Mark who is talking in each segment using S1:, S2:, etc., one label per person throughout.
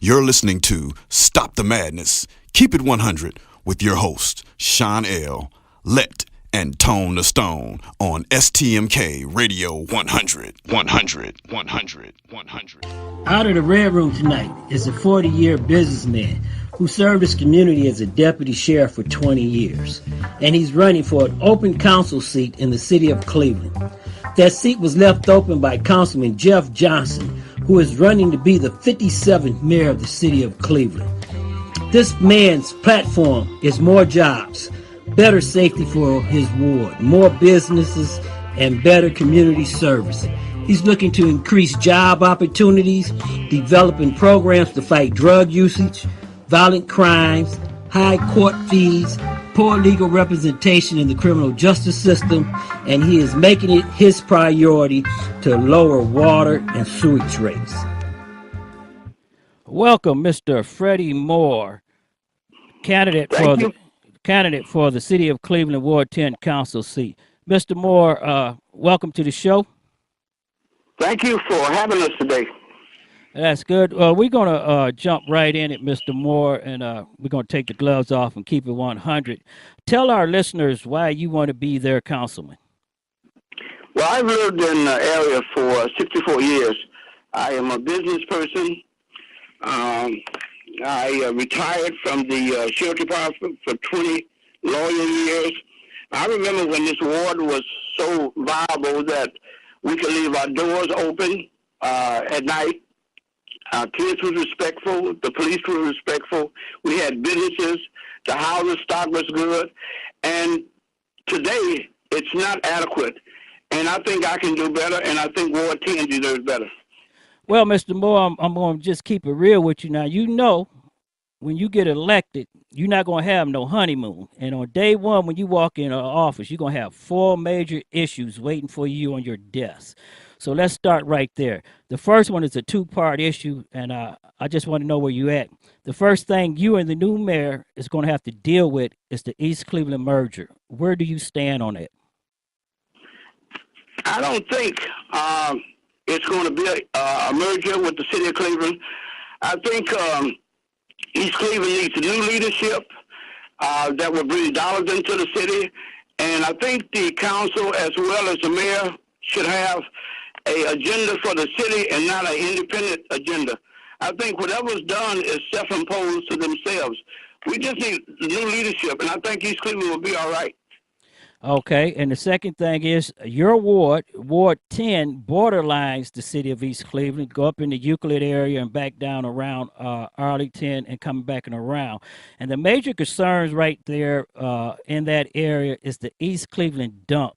S1: You're listening to Stop the Madness, Keep It 100 with your host, Shawn L. Let and Tone the Stone on STMK Radio 100.
S2: Out of the Red Room tonight is a 40-year businessman who served his community as a deputy sheriff for 20 years. And he's running for an open council seat in the city of Cleveland. That seat was left open by Councilman Jeff Johnson, who is running to be the 57th mayor of the city of Cleveland. This man's platform is more jobs, better safety for his ward, more businesses, and better community service. He's looking to increase job opportunities, developing programs to fight drug usage, violent crimes, high court fees, poor legal representation in the criminal justice system, and he is making it his priority to lower water and sewage rates. Welcome, Mr. Freddie Moore, candidate for the City of Cleveland Ward 10 Council seat. Mr. Moore, welcome to the show.
S3: Thank you for having us today.
S2: That's good. We're going to jump right in it, Mr. Moore, and we're going to take the gloves off and keep it 100. Tell our listeners why you want to be their councilman.
S3: Well, I've lived in the area for 64 years. I am a business person. I retired from the sheriff department for 20 loyal years. I remember when this ward was so viable that we could leave our doors open at night. Our kids were respectful. The police were respectful. We had businesses. The housing stock was good. And today, it's not adequate. And I think I can do better, and I think Ward 10 deserves better.
S2: Well, Mr. Moore, I'm going to just keep it real with you now. You know, when you get elected, you're not going to have no honeymoon. And on day one, when you walk in office, you're going to have 4 major issues waiting for you on your desk. So let's start right there. The first one is a 2-part issue, and I just want to know where you're at. The first thing you and the new mayor is going to have to deal with is the East Cleveland merger. Where do you stand on it?
S3: I don't think it's going to be a merger with the city of Cleveland. I think East Cleveland needs a new leadership that will bring dollars into the city. And I think the council, as well as the mayor, should have an agenda for the city and not an independent agenda. I think whatever's done is self-imposed to themselves. We just need new leadership, and I think East Cleveland will be all right.
S2: Okay, and the second thing is your ward, Ward 10, borderlines the city of East Cleveland, go up in the Euclid area and back down around Arlington and come back and around. And the major concerns right there in that area is the East Cleveland dump.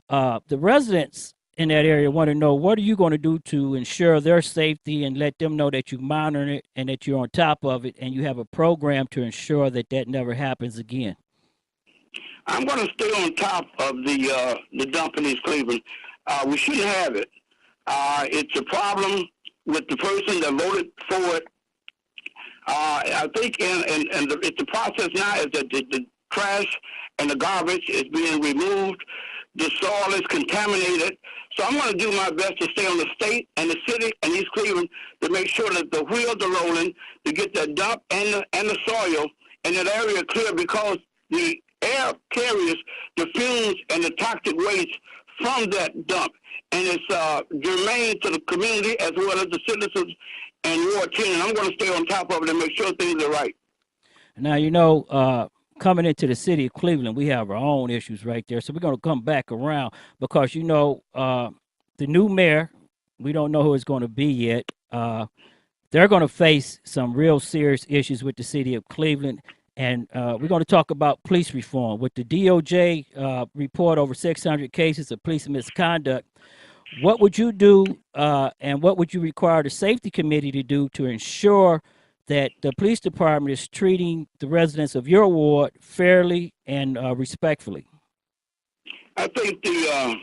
S2: The residents in that area want to know, what are you going to do to ensure their safety and let them know that you monitor it and that you're on top of it and you have a program to ensure that that never happens again?
S3: I'm going to stay on top of the dump in East Cleveland. We shouldn't have it. It's a problem with the person that voted for it. I think the process now is that the trash and the garbage is being removed. The soil is contaminated. So I'm going to do my best to stay on the state and the city and East Cleveland to make sure that the wheels are rolling to get the dump and the soil in that area clear, because the air carries the fumes and the toxic waste from that dump. And it's germane to the community as well as the citizens and Ward 10. And I'm going to stay on top of it and make sure things are right.
S2: Now, you know, coming into the city of Cleveland, we have our own issues right there. So we're going to come back around because, you know, the new mayor, we don't know who it's going to be yet. They're going to face some real serious issues with the city of Cleveland. And we're going to talk about police reform. With the DOJ report over 600 cases of police misconduct, what would you do and what would you require the safety committee to do to ensure that the police department is treating the residents of your ward fairly and respectfully?
S3: I think the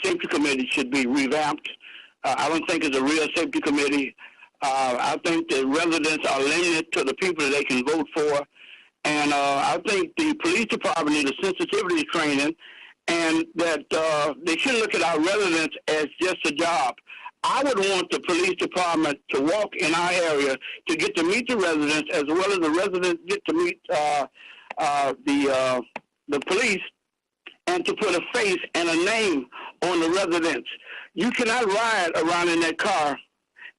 S3: safety committee should be revamped. I don't think it's a real safety committee. I think the residents are limited to the people that they can vote for. And I think the police department needs a sensitivity training, and that they shouldn't look at our residents as just a job. I would want the police department to walk in our area to get to meet the residents, as well as the residents get to meet the police, and to put a face and a name on the residents. You cannot ride around in that car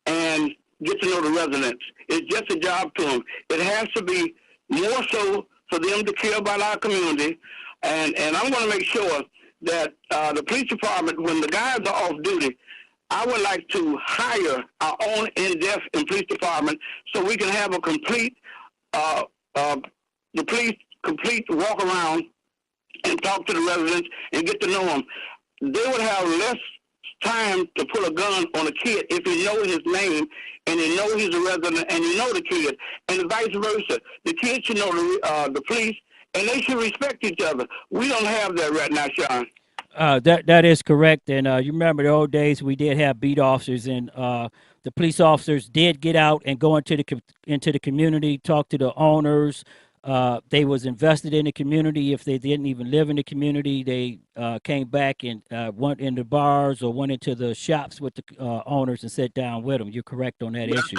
S3: and get to know the residents. It's just a job to them. It has to be more so for them to care about our community, and I'm going to make sure that the police department, when the guys are off duty, I would like to hire our own in-depth police department so we can have a complete walk around and talk to the residents and get to know them. They would have less time to pull a gun on a kid if he knows his name and he knows he's a resident and he know the kid, and vice versa. The kids should know the police, and they should respect each other. We don't have that right now, Sean.
S2: That is correct, and you remember the old days we did have beat officers, and the police officers did get out and go into the community, talk to the owners. They was invested in the community. If they didn't even live in the community, they came back and went into bars or went into the shops with the owners and sat down with them. You're correct on that issue.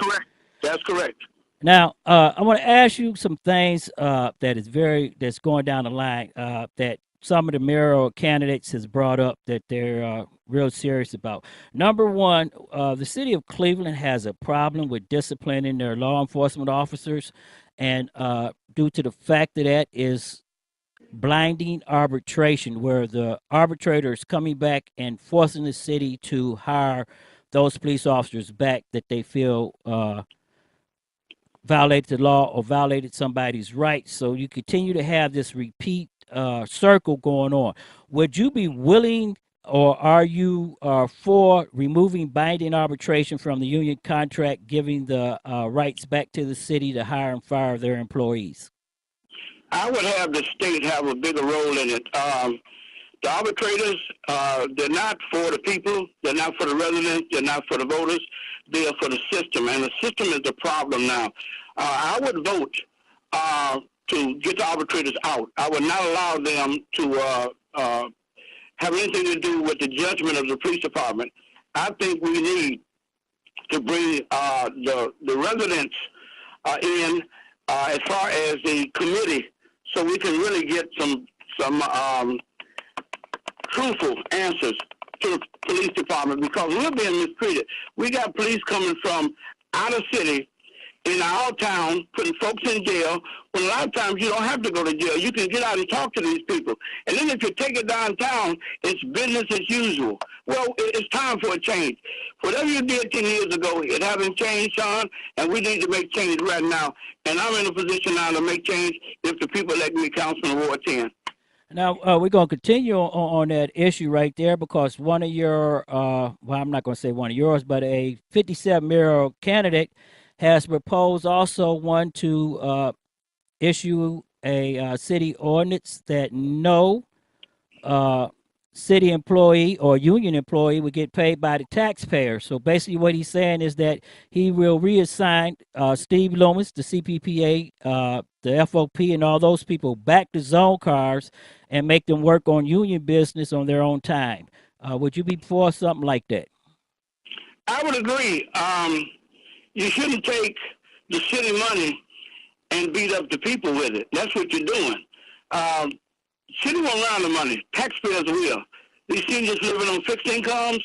S3: That's correct.
S2: Now, I want to ask you some things that's going down the line that some of the mayoral candidates has brought up that they're real serious about. Number one, the city of Cleveland has a problem with disciplining their law enforcement officers, and due to the fact that is blinding arbitration, where the arbitrator is coming back and forcing the city to hire those police officers back that they feel violated the law or violated somebody's rights. So you continue to have this repeat circle going on. Would you be willing, or are you for removing binding arbitration from the union contract, giving the rights back to the city to hire and fire their employees?
S3: I would have the state have a bigger role in it. The arbitrators, they're not for the people, they're not for the residents, they're not for the voters, they are for the system, and the system is the problem now. I would vote to get the arbitrators out. I would not allow them to have anything to do with the judgment of the police department. I think we need to bring the residents in as far as the committee, so we can really get some truthful answers to the police department, because we're being mistreated. We got police coming from out of city in our town, putting folks in jail, when a lot of times you don't have to go to jail. You can get out and talk to these people. And then if you take it downtown, it's business as usual. Well, it's time for a change. Whatever you did 10 years ago, it hasn't changed, Sean, and we need to make change right now. And I'm in a position now to make change if the people elect me Councilman Ward 10.
S2: Now, we're going to continue on that issue right there, because one of your, well, I'm not going to say one of yours, but a 57 mayoral candidate has proposed also one to issue a city ordinance that no city employee or union employee would get paid by the taxpayer. So basically what he's saying is that he will reassign Steve Loomis, the CPPA, the FOP, and all those people back to zone cars and make them work on union business on their own time. Would you be for something like that?
S3: I would agree. You shouldn't take the city money and beat up the people with it. That's what you're doing. City won't run the money. Taxpayers will. These seniors living on fixed incomes,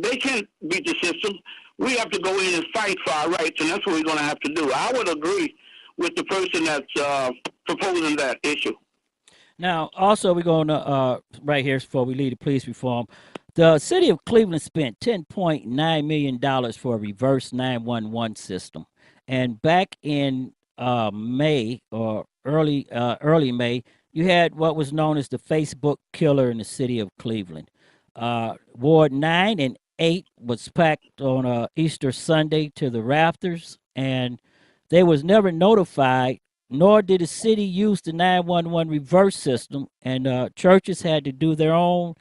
S3: they can't beat the system. We have to go in and fight for our rights, and that's what we're going to have to do. I would agree with the person that's proposing that issue.
S2: Now, also, we're going to, right here before we leave the police reform, the city of Cleveland spent $10.9 million for a reverse 911 system. And back in May or early May, you had what was known as the Facebook killer in the city of Cleveland. Ward 9 and 8 was packed on Easter Sunday to the rafters, and they was never notified, nor did the city use the 911 reverse system, and churches had to do their own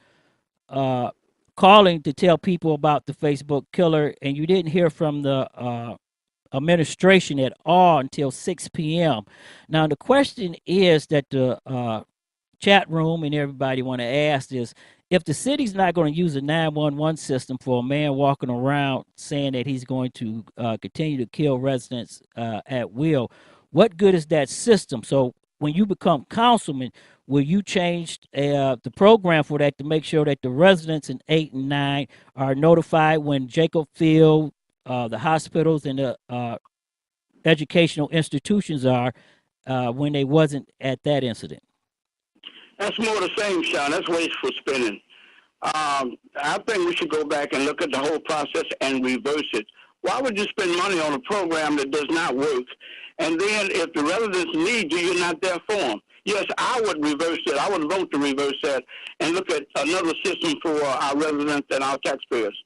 S2: calling to tell people about the Facebook killer, and you didn't hear from the administration at all until 6 p.m. Now, the question is that the chat room and everybody want to ask if the city's not going to use a 911 system for a man walking around saying that he's going to continue to kill residents at will, what good is that system? So when you become councilman, will you change the program for that to make sure that the residents in 8 and 9 are notified when Jacob Field, the hospitals, and the educational institutions are when they wasn't at that incident?
S3: That's more the same, Sean. That's wasteful spending. I think we should go back and look at the whole process and reverse it. Why would you spend money on a program that does not work? And then if the residents need you, you're not there for them. Yes, I would reverse it. I would vote to reverse that and look at another system for our residents and our taxpayers.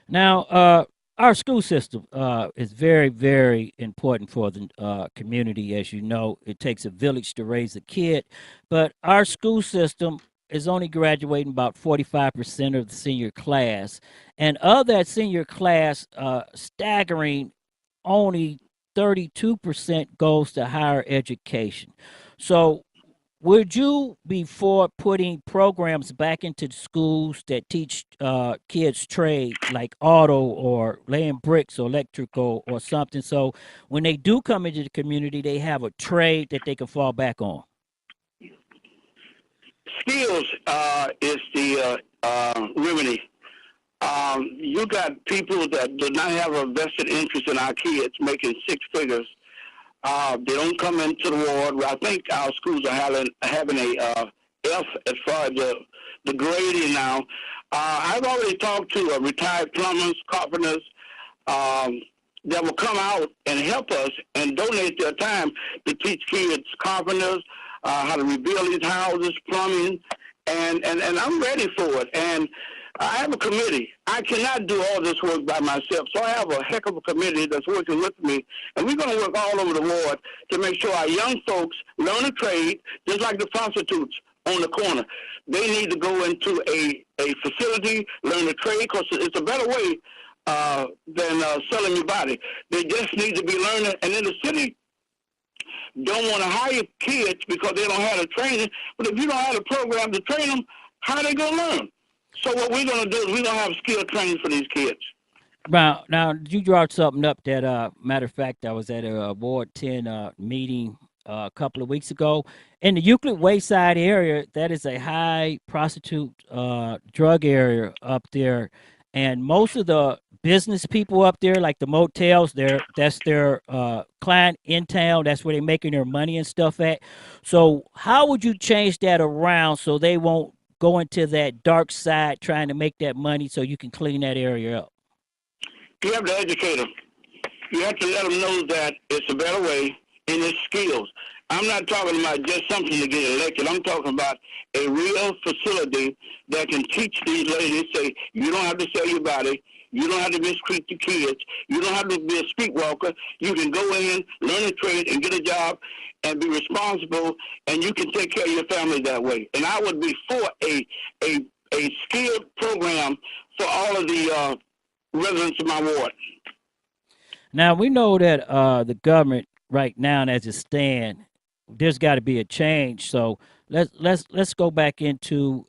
S2: Now, our school system is very, very important for the community. As you know, it takes a village to raise a kid, but our school system is only graduating about 45% of the senior class. And of that senior class, staggering, only 32% goes to higher education. So would you be for putting programs back into the schools that teach kids trade like auto or laying bricks or electrical or something, so when they do come into the community, they have a trade that they can fall back on?
S3: Skills is the remedy. You got people that do not have a vested interest in our kids making six figures. They don't come into the ward. I think our schools are having a F as far as the grading now. I've already talked to retired plumbers, carpenters, that will come out and help us and donate their time to teach kids, carpenters, how to rebuild these houses, plumbing, and I'm ready for it. And I have a committee. I cannot do all this work by myself, so I have a heck of a committee that's working with me, and we're going to work all over the ward to make sure our young folks learn a trade, just like the prostitutes on the corner. They need to go into a facility, learn a trade, because it's a better way than selling your body. They just need to be learning, and in the city, don't want to hire kids because they don't have the training. But if you don't have a program to train them, how are they going to learn? So what we're going to do is we're going to have skill training for these kids.
S2: Now, you brought something up that, matter of fact, I was at a Ward 10 meeting a couple of weeks ago. In the Euclid Wayside area, that is a high prostitute drug area up there. And most of the business people up there, like the motels, that's their client in town. That's where they're making their money and stuff at. So how would you change that around so they won't go into that dark side trying to make that money so you can clean that area up?
S3: You have to educate them. You have to let them know that it's a better way and it's skills. I'm not talking about just something to get elected. I'm talking about a real facility that can teach these ladies, say, you don't have to sell your body. You don't have to mistreat the kids. You don't have to be a streetwalker. You can go in, learn a trade, and get a job and be responsible, and you can take care of your family that way. And I would be for a skilled program for all of the residents of my ward.
S2: Now, we know that the government right now, as it stands, there's got to be a change. So let's go back into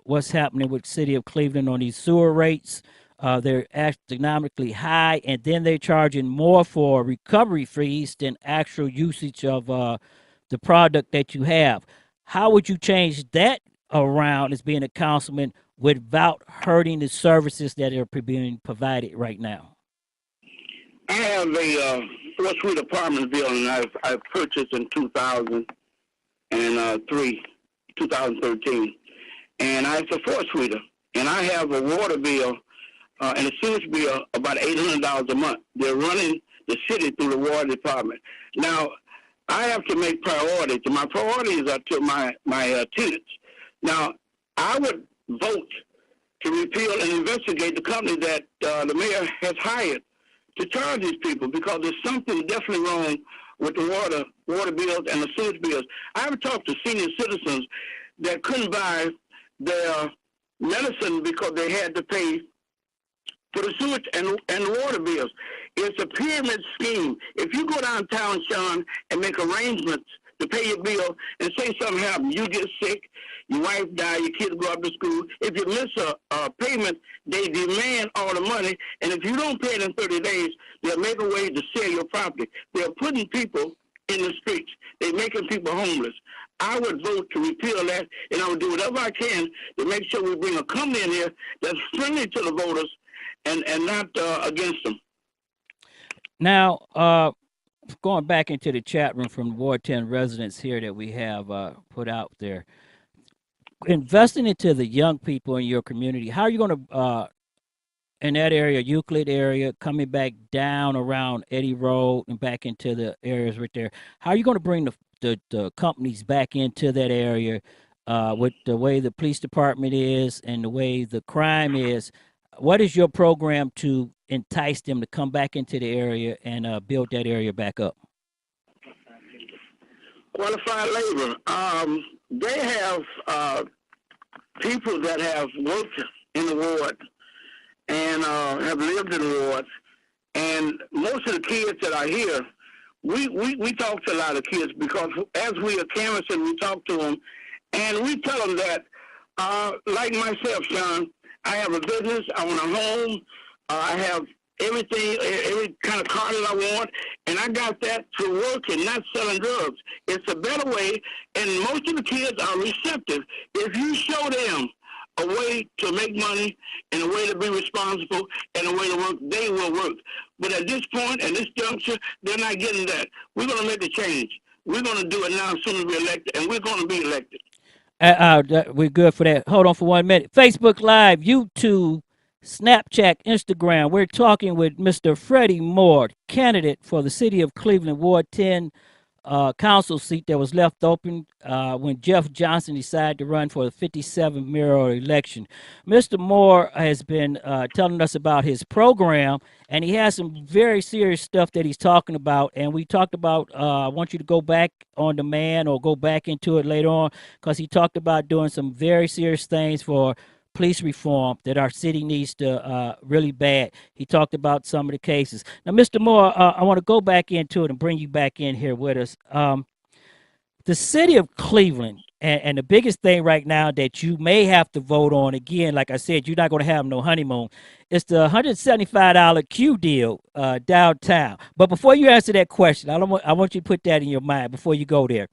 S2: what's happening with the city of Cleveland on these sewer rates. They're astronomically high, and then they're charging more for recovery fees than actual usage of the product that you have. How would you change that around as being a councilman without hurting the services that are being provided right now?
S3: I have a four-suite apartment building I purchased in 2013, and it's a four-suiter, and I have a water bill and a sewage bill about $800 a month. They're running the city through the water department. Now, I have to make priorities, and my priorities are to my tenants. Now, I would vote to repeal and investigate the company that the mayor has hired to charge these people, because there's something definitely wrong with the water bills and the sewage bills. I have talked to senior citizens that couldn't buy their medicine because they had to pay for the sewage and the water bills. It's a pyramid scheme. If you go downtown, Sean, and make arrangements to pay your bill and say something happens, you get sick, your wife die, your kids go up to school. If you miss a payment, they demand all the money, and if you don't pay it in 30 days, they'll make a way to sell your property. They're putting people in the streets. They're making people homeless. I would vote to repeal that, and I would do whatever I can to make sure we bring a company in here that's friendly to the voters and not against them.
S4: Now, going back into the chat room from Ward 10 residents here that we have put out there, investing into the young people in your community, how are you going to, in that area, Euclid area, coming back down around Eddy Road and back into the areas right there, how are you going to bring the companies back into that area with the way the police department is and the way the crime is? What is your program to entice them to come back into the area and build that area back up?
S3: Qualified labor. They have people that have worked in the ward and have lived in the ward. And most of the kids that are here, we talk to a lot of kids because as we are canvassing, we talk to them. And we tell them that, like myself, Sean, I have a business, I own a home, I have everything, every kind of car that I want, and I got that through working, not selling drugs. It's a better way, and most of the kids are receptive. If you show them a way to make money and a way to be responsible and a way to work, they will work. But at this point, at this juncture, they're not getting that. We're going to make a change. We're going to do it now as soon as we're elected, and we're going to be elected.
S4: We're good for that. Hold on for 1 minute. Facebook Live, YouTube, Snapchat, Instagram. We're talking with Mr. Freddie Moore, candidate for the city of Cleveland, Ward 10 council seat that was left open when Jeff Johnson decided to run for the 57th mayoral election. Mr. Moore has been telling us about his program, and he has some very serious stuff that he's talking about. And we talked about, I want you to go back on demand or go back into it later on, because he talked about doing some very serious things for police reform that our city needs to really bad. He talked about some of the cases. Now, Mr. Moore, I want to go back into it and bring you back in here with us. The city of Cleveland, and the biggest thing right now that you may have to vote on, again, like I said, you're not going to have no honeymoon, it's the $175 Q deal downtown. But before you answer that question, I want you to put that in your mind before you go there.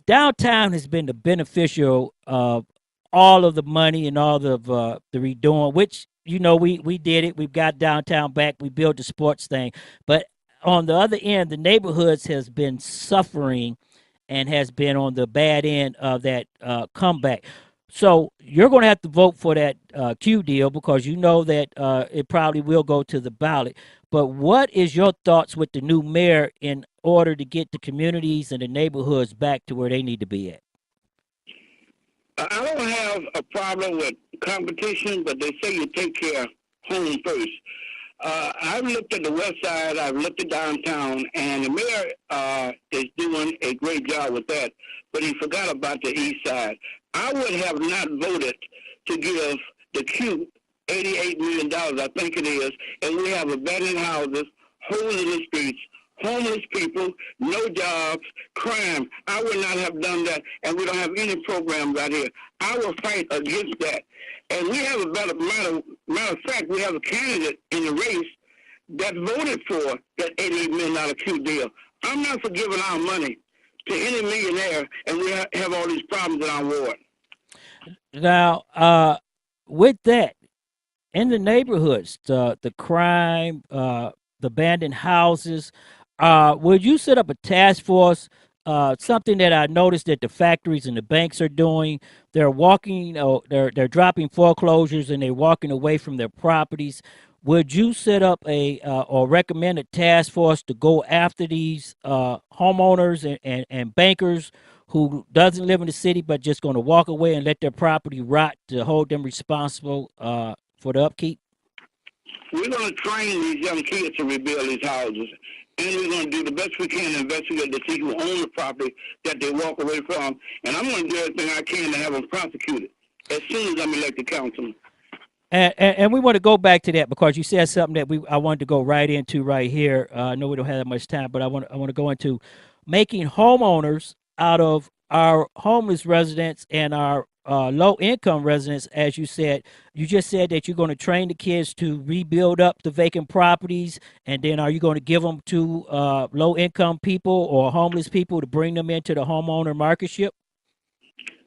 S4: Downtown has been the beneficial of all of the money and all of the redoing, which, you know, we did it. We've got downtown back. We built the sports thing. But on the other end, the neighborhoods has been suffering and has been on the bad end of that comeback. So you're going to have to vote for that Q deal because you know that it probably will go to the ballot. But what is your thoughts with the new mayor in order to get the communities and the neighborhoods back to where they need to be at?
S3: I don't have a problem with competition, but they say you take care of home first. I've looked at the west side, I've looked at downtown, and the mayor is doing a great job with that, but he forgot about the east side. I would have not voted to give the Q $88 million, I think it is, and we have abandoned houses, holes in the streets, homeless people, no jobs, crime. I would not have done that, and we don't have any programs out here. I will fight against that. And we have a better matter of fact, we have a candidate in the race that voted for that $88 million Q deal. I'm not for giving our money to any millionaire, and we have all these problems in our ward.
S4: Now, with that, in the neighborhoods, the crime, the abandoned houses, would you set up a task force? Something that I noticed that the factories and the banks are doing, they're they're dropping foreclosures and they're walking away from their properties. Would you set up or recommend a task force to go after these homeowners and bankers who doesn't live in the city but just going to walk away and let their property rot to hold them responsible for the upkeep?
S3: We're going to train these young kids to rebuild these houses. And we're going to do the best we can to investigate to see who own the property that they walk away from. And I'm going to do everything I can to have them prosecuted as soon as I'm elected councilman.
S4: And we want to go back to that because you said something that I wanted to go right into right here. I know we don't have that much time, but I want to go into making homeowners out of our homeless residents and our low-income residents, as you just said that you're going to train the kids to rebuild up the vacant properties, and then are you going to give them to low-income people or homeless people to bring them into the homeowner marketship?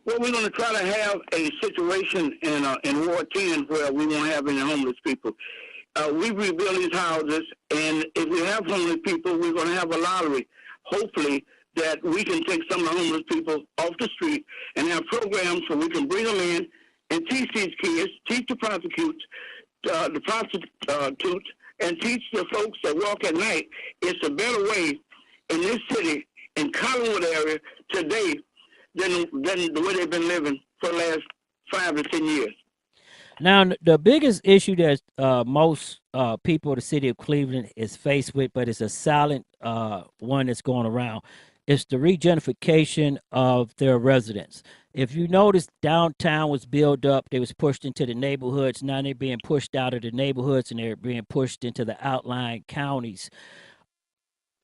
S3: Well, we're going to try to have a situation in Ward 10 where we won't have any homeless people. We rebuild these houses, and if we have homeless people, we're going to have a lottery. Hopefully, that we can take some of the homeless people off the street and have programs so we can bring them in and teach these kids, teach the prostitutes, and teach the folks that walk at night. It's a better way in this city, in Collinwood area today, than the way they've been living for the last 5 to 10 years.
S4: Now, the biggest issue that most people in the city of Cleveland is faced with, but it's a silent one that's going around, is the regentrification of their residents. If you notice, downtown was built up, they was pushed into the neighborhoods. Now they're being pushed out of the neighborhoods and they're being pushed into the outlying counties.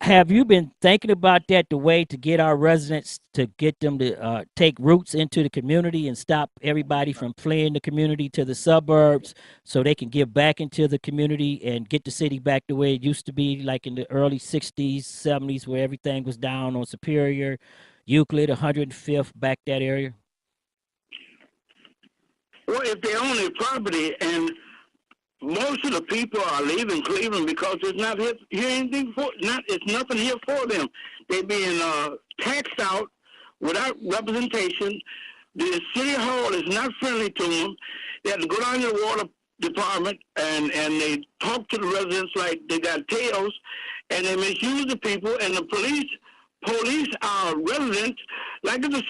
S4: Have you been thinking about that, the way to get our residents, to get them to take roots into the community and stop everybody from fleeing the community to the suburbs so they can give back into the community and get the city back the way it used to be, like in the early 60s, 70s, where everything was down on Superior, Euclid, 105th, back that area?
S3: Well, if they own their property, and most of the people are leaving Cleveland because it's not here anything for it's nothing here for them. They're being taxed out without representation. The city hall is not friendly to them. They have to go down to the water department and they talk to the residents like they got tails, and they misuse the people. And the police are residents like it's a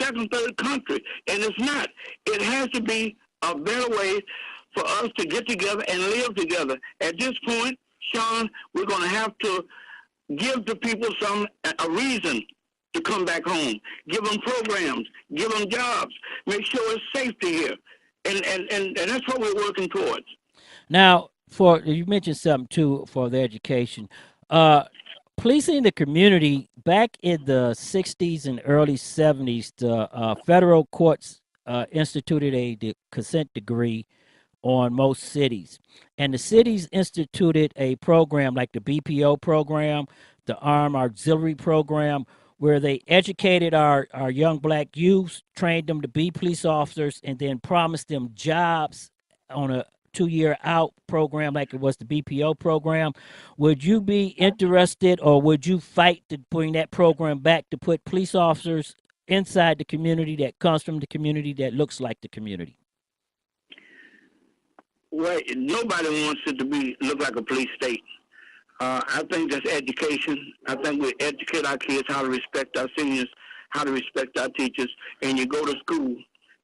S3: second, third country, and it's not. It has to be a better way for us to get together and live together. At this point, Shawn, we're going to have to give the people a reason to come back home. Give them programs, give them jobs, make sure it's safety here. And that's what we're working towards.
S4: Now, you mentioned something, too, for the education. Policing the community, back in the 60s and early 70s, the federal courts instituted a consent decree on most cities. And the cities instituted a program like the BPO program, the Armed Auxiliary Program, where they educated our young black youth, trained them to be police officers, and then promised them jobs on a 2-year out program like it was the BPO program. Would you be interested, or would you fight to bring that program back to put police officers inside the community that comes from the community that looks like the community?
S3: Well, nobody wants it to look like a police state. I think that's education. I think we educate our kids how to respect our seniors, how to respect our teachers, and you go to school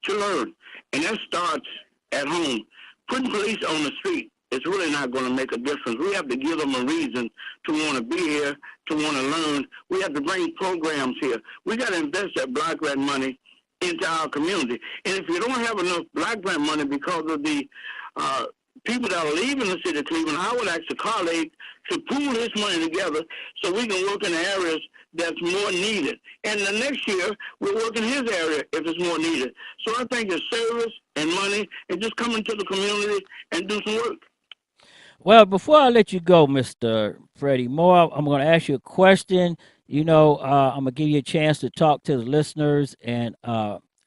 S3: to learn. And that starts at home. Putting police on the street is really not going to make a difference. We have to give them a reason to want to be here, to want to learn. We have to bring programs here. We got to invest that block grant money into our community. And if you don't have enough block grant money because of the people that are leaving the city of Cleveland, I would ask a colleague to pool this money together so we can work in the areas that's more needed. And the next year, we'll work in his area if it's more needed. So I think it's service and money and just come into the community and do some work.
S4: Well, before I let you go, Mr. Freddie Moore, I'm going to ask you a question. I'm going to give you a chance to talk to the listeners and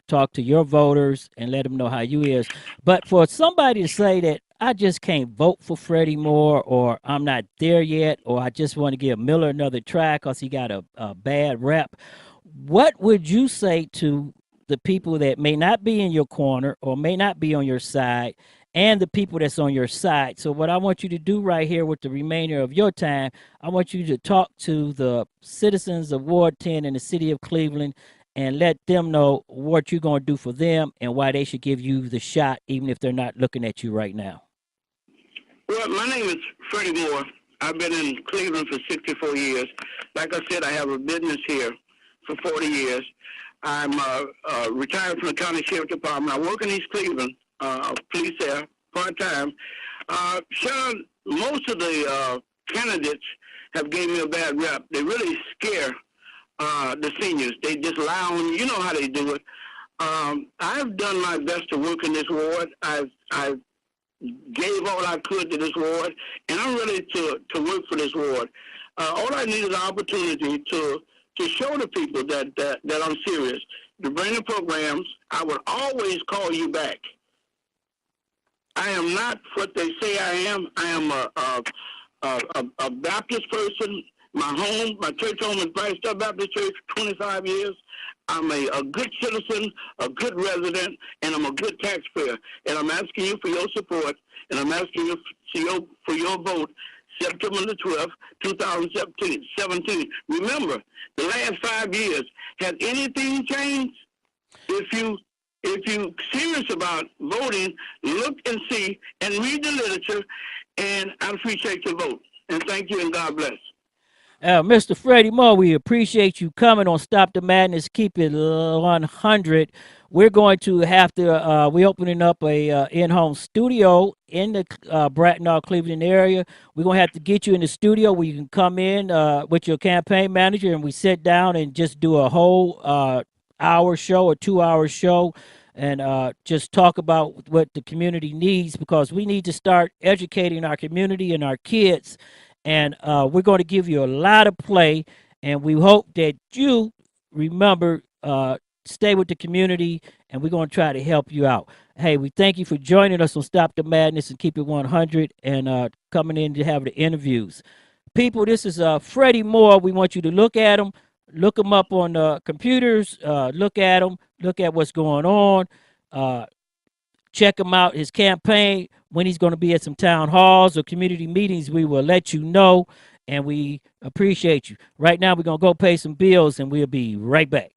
S4: talk to your voters and let them know how you is. But for somebody to say that I just can't vote for Freddie Moore, or I'm not there yet, or I just want to give Miller another try because he got a bad rep, what would you say to the people that may not be in your corner or may not be on your side, and the people that's on your side? So what I want you to do right here with the remainder of your time, I want you to talk to the citizens of Ward 10 in the city of Cleveland and let them know what you're going to do for them and why they should give you the shot, even if they're not looking at you right now.
S3: Well, my name is Freddie Moore. I've been in Cleveland for 64 years. Like I said, I have a business here for 40 years. I'm retired from the county sheriff department. I work in East Cleveland, police there, part-time. Shawn, most of the candidates have gave me a bad rep. They really scare the seniors. They just lie on you. You know how they do it. I've done my best to work in this ward. I've gave all I could to this ward, and I'm ready to work for this ward. All I need is an opportunity to show the people that I'm serious, to bring the programs. I would always call you back. I am not what they say I am. I am a Baptist person. My church home is Christ Baptist Church, 25 years. I'm a good citizen, a good resident, and I'm a good taxpayer. And I'm asking you for your support, and I'm asking you for your vote September the 12th, 2017. Remember, the last 5 years, has anything changed? If you serious about voting, look and see and read the literature, and I appreciate your vote. And thank you, and God bless.
S4: Mr. Freddie Moore, we appreciate you coming on Stop the Madness, Keep It 100. We're going to have to, we're opening up a in-home studio in the Bracknell, Cleveland area. We're going to have to get you in the studio where you can come in with your campaign manager, and we sit down and just do a whole hour show or 2 hour show and just talk about what the community needs, because we need to start educating our community and our kids. And we're going to give you a lot of play, and we hope that you remember, stay with the community, and we're going to try to help you out. Hey, we thank you for joining us on Stop the Madness and Keep It 100 and coming in to have the interviews. People, this is Freddie Moore. We want you to look at him. Look him up on computers. Look at him. Look at what's going on. Check him out, his campaign. When he's going to be at some town halls or community meetings, we will let you know, and we appreciate you. Right now, we're going to go pay some bills, and we'll be right back.